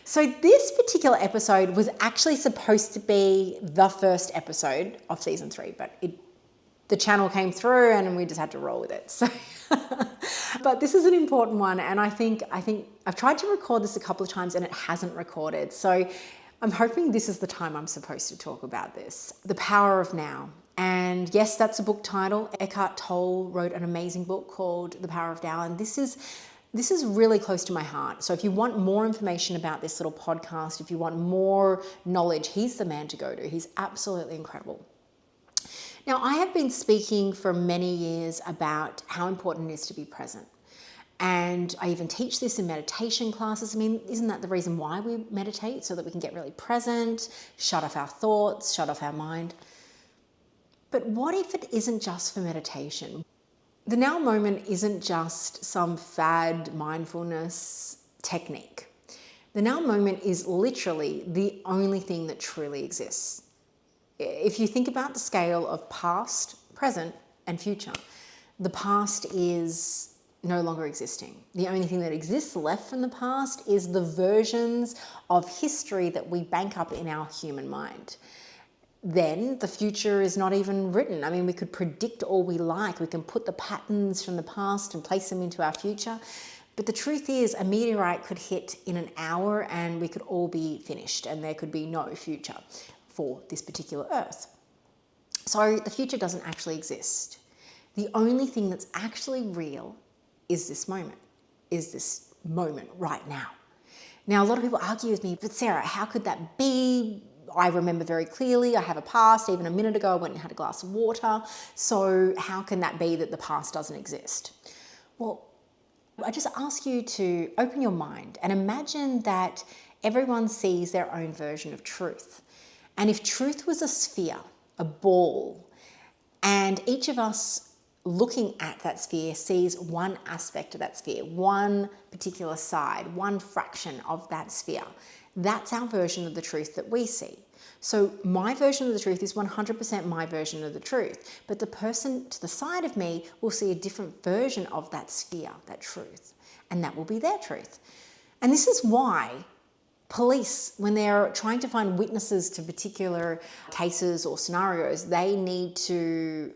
So this particular episode was actually supposed to be the first episode of season 3, but the channel came through and we just had to roll with it. So, but this is an important one, and I think I've tried to record this a couple of times and it hasn't recorded. So I'm hoping this is the time I'm supposed to talk about this. The Power of Now. And yes, that's a book title. Eckhart Tolle wrote an amazing book called The Power of Now, and this is really close to my heart. So if you want more information about this little podcast, if you want more knowledge, he's the man to go to. He's absolutely incredible. Now, I have been speaking for many years about how important it is to be present. And I even teach this in meditation classes. I mean, isn't that the reason why we meditate? So that we can get really present, shut off our thoughts, shut off our mind. But what if it isn't just for meditation? The now moment isn't just some fad mindfulness technique. The now moment is literally the only thing that truly exists. If you think about the scale of past, present, and future, the past is no longer existing. The only thing that exists left from the past is the versions of history that we bank up in our human mind. Then the future is not even written. I mean, we could predict all we like. We can put the patterns from the past and place them into our future. But the truth is, a meteorite could hit in an hour and we could all be finished and there could be no future for this particular Earth. So the future doesn't actually exist. The only thing that's actually real is this moment right now. Now, a lot of people argue with me, but Sarah, how could that be? I remember very clearly, I have a past. Even a minute ago, I went and had a glass of water. So how can that be that the past doesn't exist? Well, I just ask you to open your mind and imagine that everyone sees their own version of truth. And if truth was a sphere, a ball, and each of us looking at that sphere sees one aspect of that sphere, one particular side, one fraction of that sphere, that's our version of the truth that we see. So my version of the truth is 100% my version of the truth, but the person to the side of me will see a different version of that sphere, that truth, and that will be their truth. And this is why police, when they're trying to find witnesses to particular cases or scenarios, they need to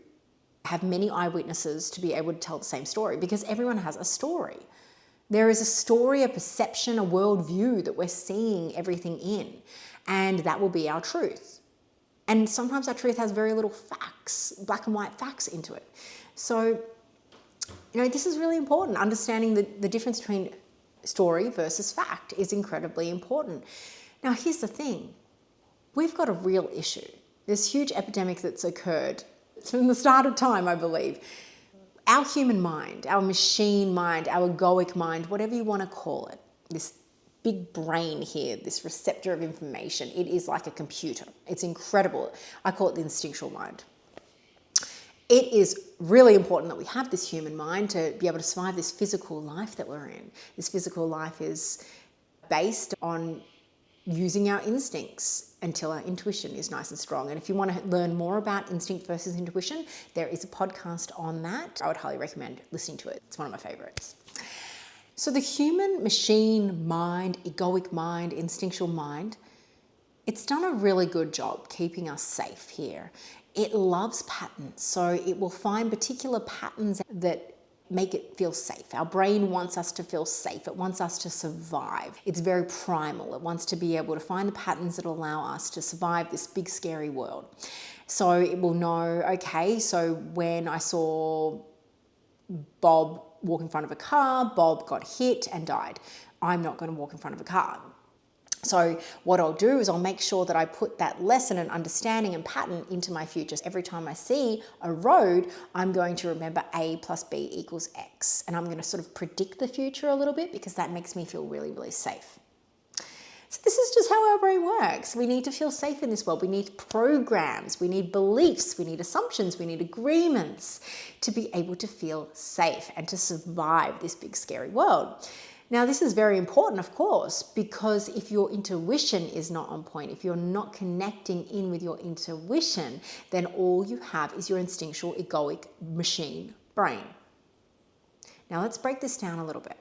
have many eyewitnesses to be able to tell the same story, because everyone has a story. There is a story, a perception, a worldview that we're seeing everything in, and that will be our truth. And sometimes our truth has very little facts, black and white facts into it. So, this is really important. Understanding the difference between story versus fact is incredibly important. Now, here's the thing. We've got a real issue. This huge epidemic that's occurred from the start of time, I believe. Our human mind, our machine mind, our egoic mind, whatever you want to call it, this big brain here, this receptor of information, it is like a computer. It's incredible. I call it the instinctual mind. It is really important that we have this human mind to be able to survive this physical life that we're in. This physical life is based on using our instincts until our intuition is nice and strong. And if you want to learn more about instinct versus intuition, there is a podcast on that. I would highly recommend listening to it. It's one of my favorites. So the human machine mind, egoic mind, instinctual mind, it's done a really good job keeping us safe here. It loves patterns, so it will find particular patterns that make it feel safe. Our brain wants us to feel safe. It wants us to survive. It's very primal. It wants to be able to find the patterns that allow us to survive this big, scary world. So it will know, okay, so when I saw Bob walk in front of a car, Bob got hit and died. I'm not going to walk in front of a car. So what I'll do is I'll make sure that I put that lesson and understanding and pattern into my future. Every time I see a road, I'm going to remember A plus B equals X. And I'm going to sort of predict the future a little bit because that makes me feel really, really safe. So this is just how our brain works. We need to feel safe in this world. We need programs, we need beliefs, we need assumptions, we need agreements to be able to feel safe and to survive this big, scary world. Now, this is very important, of course, because if your intuition is not on point, if you're not connecting in with your intuition, then all you have is your instinctual, egoic machine brain. Now, let's break this down a little bit.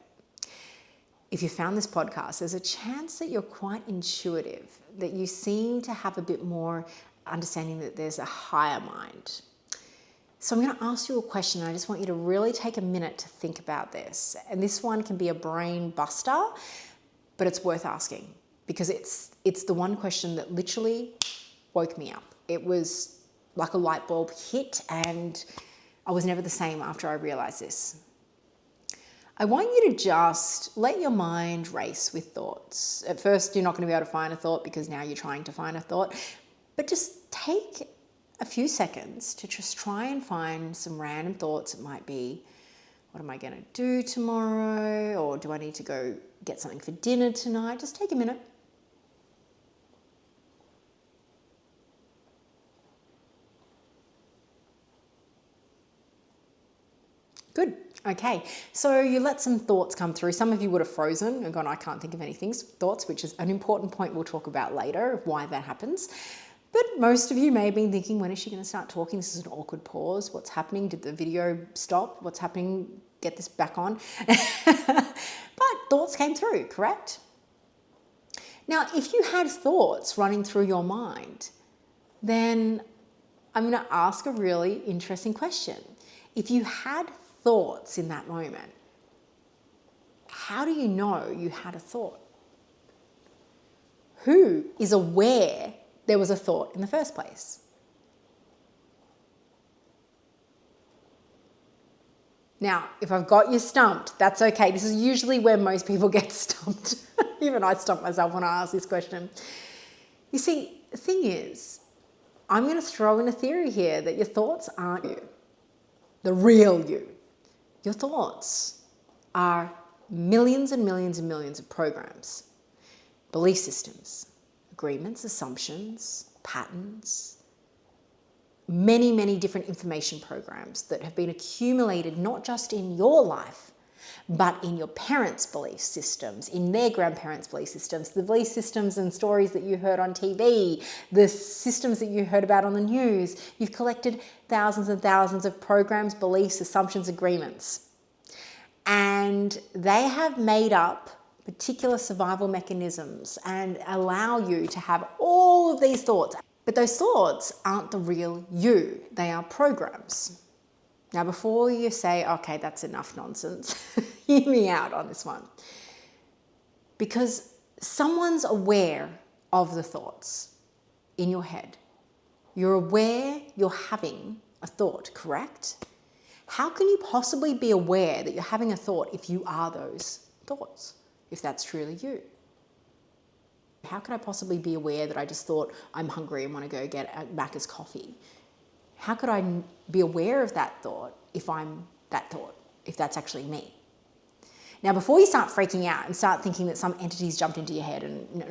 if you found this podcast, there's a chance that you're quite intuitive, that you seem to have a bit more understanding that there's a higher mind. So I'm going to ask you a question, and I just want you to really take a minute to think about this. And this one can be a brain buster, but it's worth asking, because it's the one question that literally woke me up. It was like a light bulb hit, and I was never the same after I realized this. I want you to just let your mind race with thoughts. At first, you're not going to be able to find a thought because now you're trying to find a thought, but just take a few seconds to just try and find some random thoughts. It might be, what am I going to do tomorrow? Or do I need to go get something for dinner tonight? Just take a minute. Good. Okay. So you let some thoughts come through. Some of you would have frozen and gone, I can't think of any thoughts, which is an important point we'll talk about later of why that happens. But most of you may have been thinking, when is she going to start talking? This is an awkward pause. What's happening? Did the video stop? What's happening? Get this back on. But thoughts came through, correct? Now, if you had thoughts running through your mind, then I'm going to ask a really interesting question. If you had thoughts in that moment, how do you know you had a thought? Who is aware there was a thought in the first place? Now, if I've got you stumped, that's okay. This is usually where most people get stumped. Even I stump myself when I ask this question. You see, the thing is, I'm going to throw in a theory here that your thoughts aren't you, the real you. Your thoughts are millions and millions and millions of programs, belief systems, agreements, assumptions, patterns, many, many different information programs that have been accumulated not just in your life, but in your parents' belief systems, in their grandparents' belief systems, the belief systems and stories that you heard on TV, the systems that you heard about on the news. You've collected thousands and thousands of programs, beliefs, assumptions, agreements. And they have made up particular survival mechanisms and allow you to have all of these thoughts. But those thoughts aren't the real you. They are programs. Now, before you say, okay, that's enough nonsense, hear me out on this one. Because someone's aware of the thoughts in your head. You're aware you're having a thought, correct? How can you possibly be aware that you're having a thought if you are those thoughts, if that's truly you? How could I possibly be aware that I just thought I'm hungry and want to go get a Macca's coffee? How could I be aware of that thought if I'm that thought, if that's actually me? Now, before you start freaking out and start thinking that some entity's jumped into your head, and no,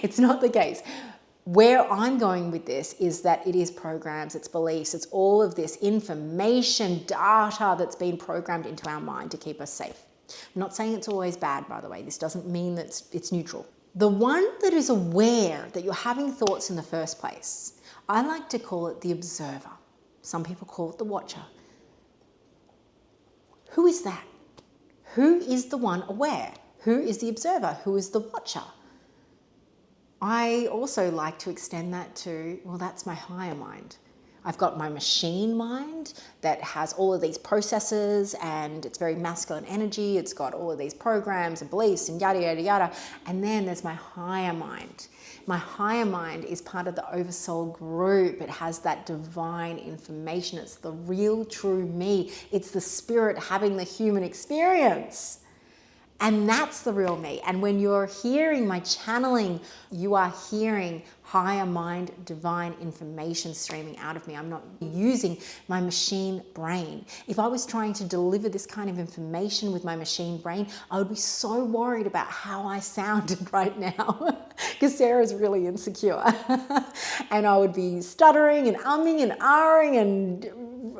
it's not the case. Where I'm going with this is that it is programs, it's beliefs, it's all of this information, data that's been programmed into our mind to keep us safe. I'm not saying it's always bad, by the way. This doesn't mean that it's neutral. The one that is aware that you're having thoughts in the first place, I like to call it the observer. Some people call it the watcher. Who is that? Who is the one aware? Who is the observer? Who is the watcher? I also like to extend that to, well, that's my higher mind. I've got my machine mind that has all of these processes and it's very masculine energy. It's got all of these programs and beliefs and yada, yada, yada. And then there's my higher mind. My higher mind is part of the oversoul group. It has that divine information. It's the real true me. It's the spirit having the human experience. And that's the real me. And when you're hearing my channeling, you are hearing higher mind, divine information streaming out of me. I'm not using my machine brain. If I was trying to deliver this kind of information with my machine brain, I would be so worried about how I sounded right now because Sarah's really insecure. And I would be stuttering and umming and ahhing and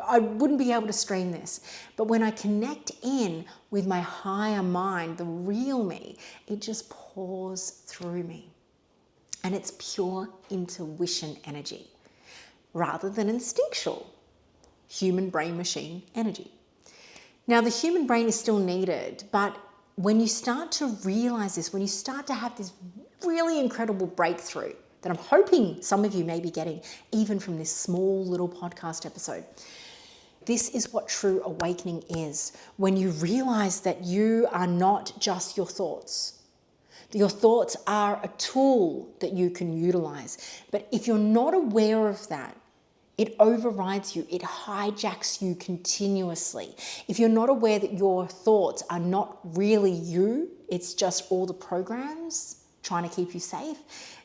I wouldn't be able to stream this. But when I connect in with my higher mind, the real me, it just pours through me. And it's pure intuition energy rather than instinctual human brain machine energy. Now, the human brain is still needed, but when you start to realize this, when you start to have this really incredible breakthrough that I'm hoping some of you may be getting even from this small little podcast episode, this is what true awakening is. When you realize that you are not just your thoughts. Your thoughts are a tool that you can utilize. But if you're not aware of that, it overrides you. It hijacks you continuously. If you're not aware that your thoughts are not really you, it's just all the programs trying to keep you safe,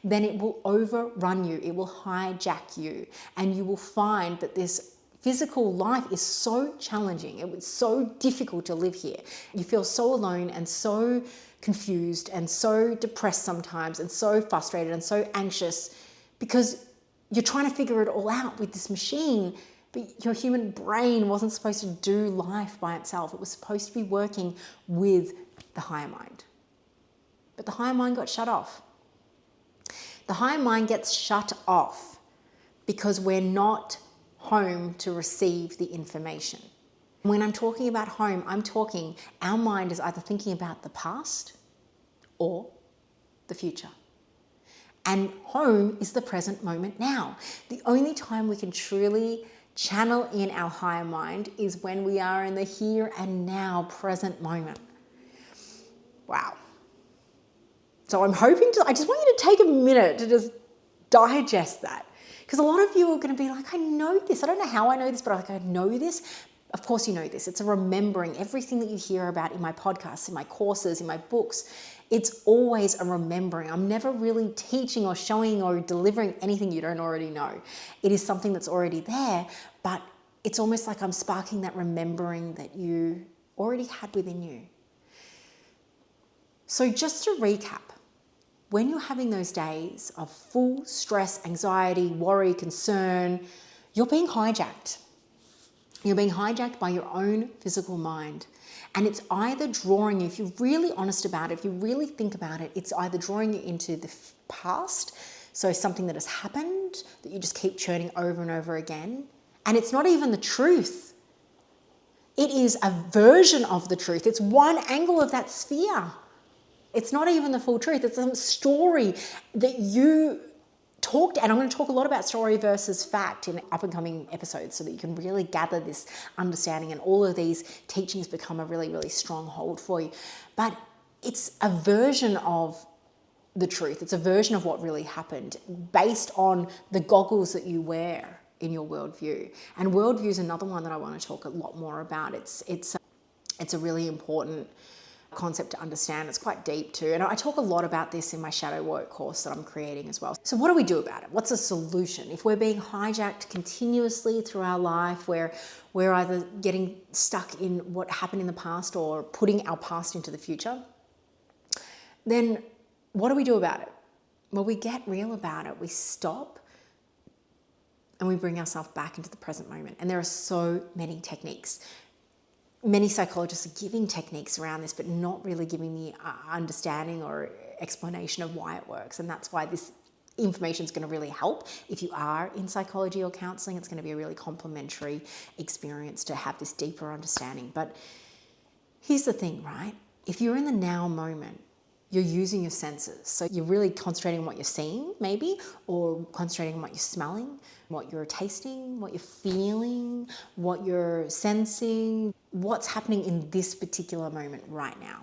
then it will overrun you. It will hijack you. And you will find that this physical life is so challenging. It's so difficult to live here. You feel so alone and so confused and so depressed sometimes and so frustrated and so anxious because you're trying to figure it all out with this machine, but your human brain wasn't supposed to do life by itself. It was supposed to be working with the higher mind. But the higher mind got shut off. The higher mind gets shut off because we're not home to receive the information. When I'm talking about home, I'm talking our mind is either thinking about the past or the future. And home is the present moment now. The only time we can truly channel in our higher mind is when we are in the here and now present moment. Wow. So I'm hoping I just want you to take a minute to just digest that. Because a lot of you are going to be like, I know this. I don't know how I know this, but I know this. Of course you know this. It's a remembering. Everything that you hear about in my podcasts, in my courses, in my books, it's always a remembering. I'm never really teaching or showing or delivering anything you don't already know. It is something that's already there, but it's almost like I'm sparking that remembering that you already had within you. So just to recap, when you're having those days of full stress, anxiety, worry, concern, you're being hijacked. You're being hijacked by your own physical mind. And it's either drawing you, if you're really honest about it, if you really think about it, it's either drawing you into the past, so something that has happened that you just keep churning over and over again. And it's not even the truth. It is a version of the truth. It's one angle of that sphere. It's not even the full truth. It's some story that you talked, and I'm going to talk a lot about story versus fact in up and coming episodes so that you can really gather this understanding and all of these teachings become a really, really strong hold for you. But it's a version of the truth. It's a version of what really happened based on the goggles that you wear in your worldview. And worldview is another one that I want to talk a lot more about. It's a really important concept to understand. It's quite deep too. And I talk a lot about this in my shadow work course that I'm creating as well. So what do we do about it? What's the solution? If we're being hijacked continuously through our life, where we're either getting stuck in what happened in the past or putting our past into the future, then what do we do about it? Well, we get real about it. We stop and we bring ourselves back into the present moment. And there are so many techniques. Many psychologists are giving techniques around this, but not really giving the understanding or explanation of why it works. And that's why this information is going to really help. If you are in psychology or counseling, it's going to be a really complementary experience to have this deeper understanding. But here's the thing, right? If you're in the now moment, you're using your senses. So you're really concentrating on what you're seeing, maybe, or concentrating on what you're smelling, what you're tasting, what you're feeling, what you're sensing, what's happening in this particular moment right now.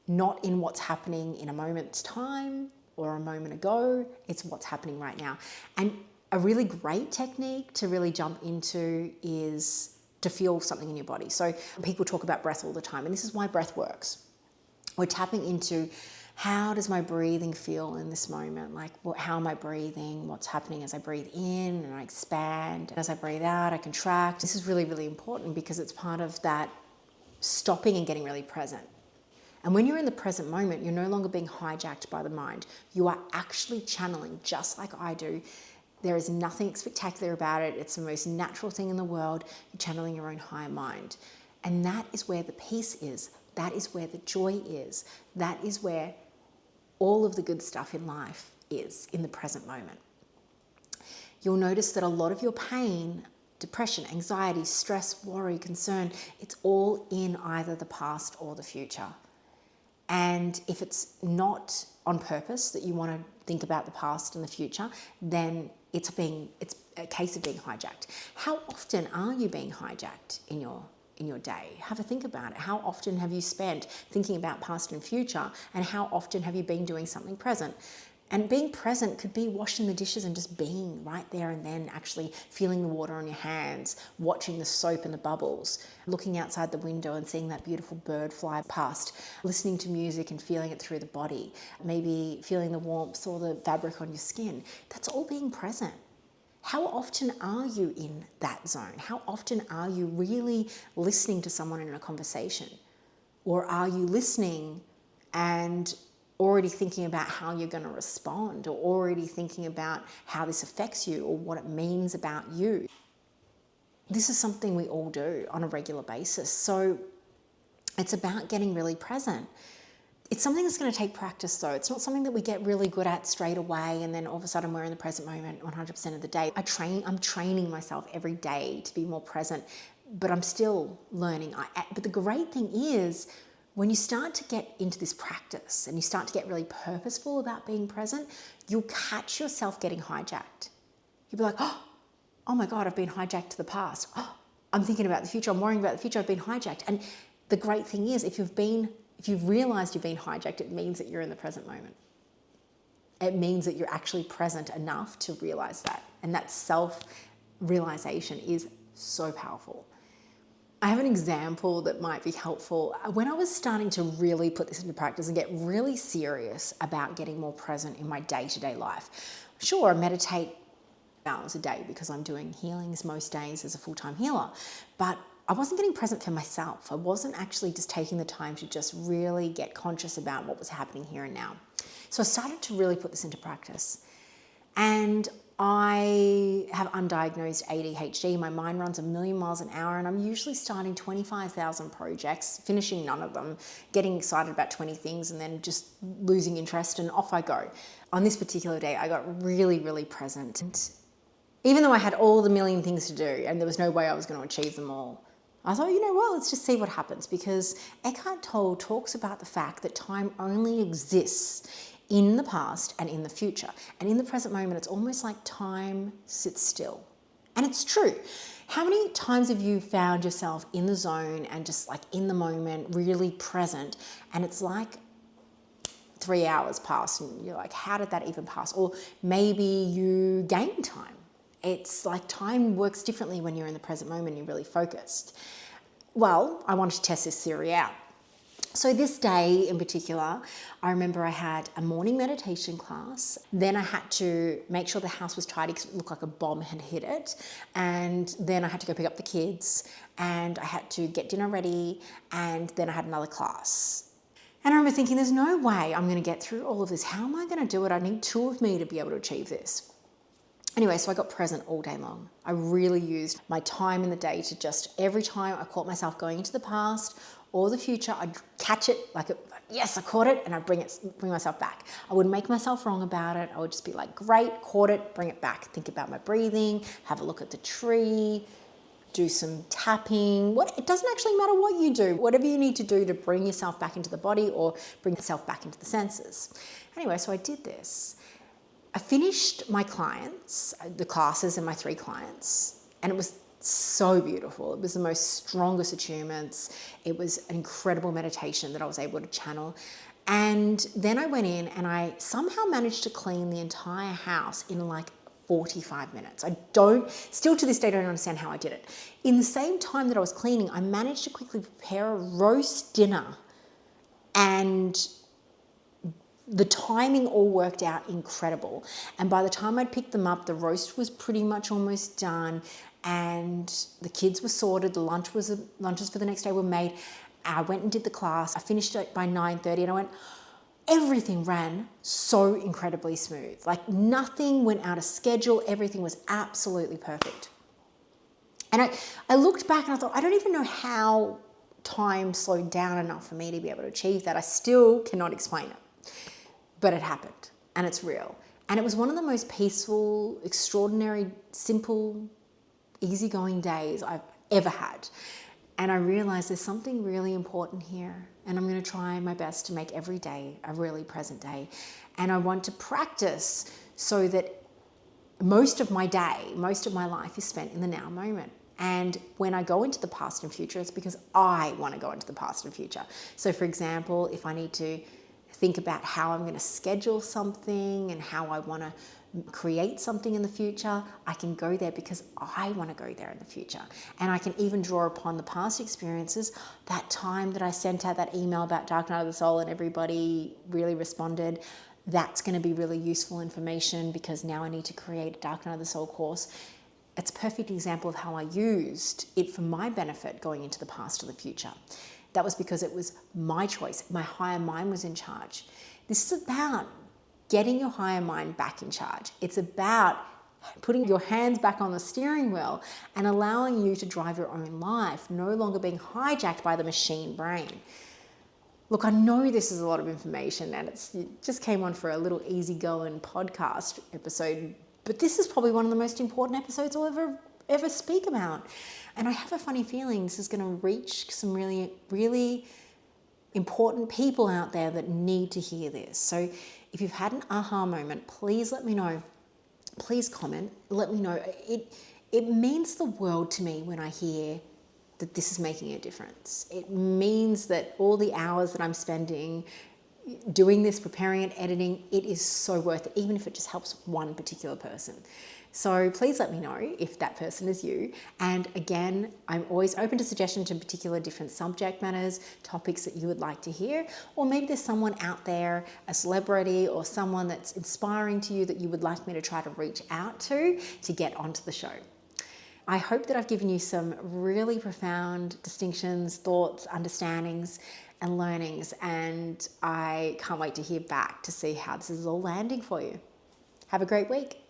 Not in what's happening in a moment's time or a moment ago. It's what's happening right now. And a really great technique to really jump into is to feel something in your body. So people talk about breath all the time, and this is why breath works. We're tapping into how does my breathing feel in this moment? Like, how am I breathing? What's happening as I breathe in and I expand? As I breathe out, I contract. This is really, really important because it's part of that stopping and getting really present. And when you're in the present moment, you're no longer being hijacked by the mind. You are actually channeling, just like I do. There is nothing spectacular about it. It's the most natural thing in the world. You're channeling your own higher mind. And that is where the peace is. That is where the joy is. That is where all of the good stuff in life is, in the present moment. You'll notice that a lot of your pain depression, anxiety, stress, worry, concern, it's all in either the past or the future. And if it's not on purpose that you want to think about the past and the future, then it's a case of being hijacked. How often are you being hijacked in your day? Have a think about it. How often have you spent thinking about past and future, and how often have you been doing something present? And being present could be washing the dishes and just being right there and then, actually feeling the water on your hands, watching the soap and the bubbles, looking outside the window and seeing that beautiful bird fly past, listening to music and feeling it through the body, maybe feeling the warmth or the fabric on your skin. That's all being present. How often are you in that zone? How often are you really listening to someone in a conversation? Or are you listening and already thinking about how you're going to respond, or already thinking about how this affects you or what it means about you? This is something we all do on a regular basis. So it's about getting really present. It's something that's going to take practice though. It's not something that we get really good at straight away and then all of a sudden we're in the present moment 100% of the day. I'm training myself every day to be more present, but I'm still learning. But the great thing is, when you start to get into this practice and you start to get really purposeful about being present, you'll catch yourself getting hijacked. You'll be like, oh my God, I've been hijacked to the past. Oh, I'm thinking about the future. I'm worrying about the future. I've been hijacked. And the great thing is, if you've realized you've been hijacked, it means that you're in the present moment. It means that you're actually present enough to realize that. And that self-realization is so powerful. I have an example that might be helpful. When I was starting to really put this into practice and get really serious about getting more present in my day-to-day life. Sure, I meditate hours a day because I'm doing healings most days as a full-time healer, but I wasn't getting present for myself. I wasn't actually just taking the time to just really get conscious about what was happening here and now. So I started to really put this into practice. And I have undiagnosed ADHD. My mind runs 1,000,000 miles an hour, and I'm usually starting 25,000 projects, finishing none of them, getting excited about 20 things, and then just losing interest, and off I go. On this particular day, I got really, really present. And even though I had all the million things to do, and there was no way I was going to achieve them all, I thought, you know what, let's just see what happens, because Eckhart Tolle talks about the fact that time only exists in the past and in the future. And in the present moment, it's almost like time sits still. And it's true. How many times have you found yourself in the zone and just like in the moment, really present, and it's like 3 hours pass and you're like, how did that even pass? Or maybe you gain time. It's like time works differently when you're in the present moment, you're really focused. Well, I wanted to test this theory out. So this day in particular, I remember I had a morning meditation class. Then I had to make sure the house was tidy because it looked like a bomb had hit it. And then I had to go pick up the kids, and I had to get dinner ready, and then I had another class. And I remember thinking, there's no way I'm going to get through all of this. How am I going to do it? I need 2 of me to be able to achieve this. Anyway, so I got present all day long. I really used my time in the day to just, every time I caught myself going into the past or the future, I'd catch it like, yes, I caught it, and I'd bring myself back. I wouldn't make myself wrong about it. I would just be like, great, caught it, bring it back. Think about my breathing, have a look at the tree, do some tapping. It doesn't actually matter what you do. Whatever you need to do to bring yourself back into the body or bring yourself back into the senses. Anyway, so I did this. I finished my clients, the classes and my 3 clients, and it was so beautiful. It was the most strongest attunements. It was an incredible meditation that I was able to channel. And then I went in and I somehow managed to clean the entire house in like 45 minutes. Still to this day, don't understand how I did it. In the same time that I was cleaning, I managed to quickly prepare a roast dinner, and the timing all worked out incredible. And by the time I'd picked them up, the roast was pretty much almost done, and the kids were sorted. The lunches for the next day were made. I went and did the class. I finished it by 9:30, and I went, everything ran so incredibly smooth. Like nothing went out of schedule. Everything was absolutely perfect. And I looked back and I thought, I don't even know how time slowed down enough for me to be able to achieve that. I still cannot explain it. But it happened, and it's real. And it was one of the most peaceful, extraordinary, simple easygoing days I've ever had. And I realized there's something really important here. And I'm going to try my best to make every day a really present day. And I want to practice so that most of my day, most of my life is spent in the now moment. And when I go into the past and future, it's because I want to go into the past and future. So for example, if I need to think about how I'm going to schedule something and how I want to create something in the future, I can go there because I want to go there in the future. And I can even draw upon the past experiences, that time that I sent out that email about Dark Night of the Soul and everybody really responded. That's going to be really useful information because now I need to create a Dark Night of the Soul course. It's a perfect example of how I used it for my benefit going into the past or the future. That was because it was my choice. My higher mind was in charge. This is about getting your higher mind back in charge. It's about putting your hands back on the steering wheel and allowing you to drive your own life, no longer being hijacked by the machine brain. Look, I know this is a lot of information and it just came on for a little easygoing podcast episode, but this is probably one of the most important episodes I'll ever speak about. And I have a funny feeling this is going to reach some really, really important people out there that need to hear this. So if you've had an aha moment, please let me know. Please comment, let me know. It means the world to me when I hear that this is making a difference. It means that all the hours that I'm spending doing this, preparing and editing, it is so worth it, even if it just helps one particular person. So please let me know if that person is you. And again, I'm always open to suggestions to particular different subject matters, topics that you would like to hear, or maybe there's someone out there, a celebrity or someone that's inspiring to you that you would like me to try to reach out to get onto the show. I hope that I've given you some really profound distinctions, thoughts, understandings, and learnings, and I can't wait to hear back to see how this is all landing for you. Have a great week.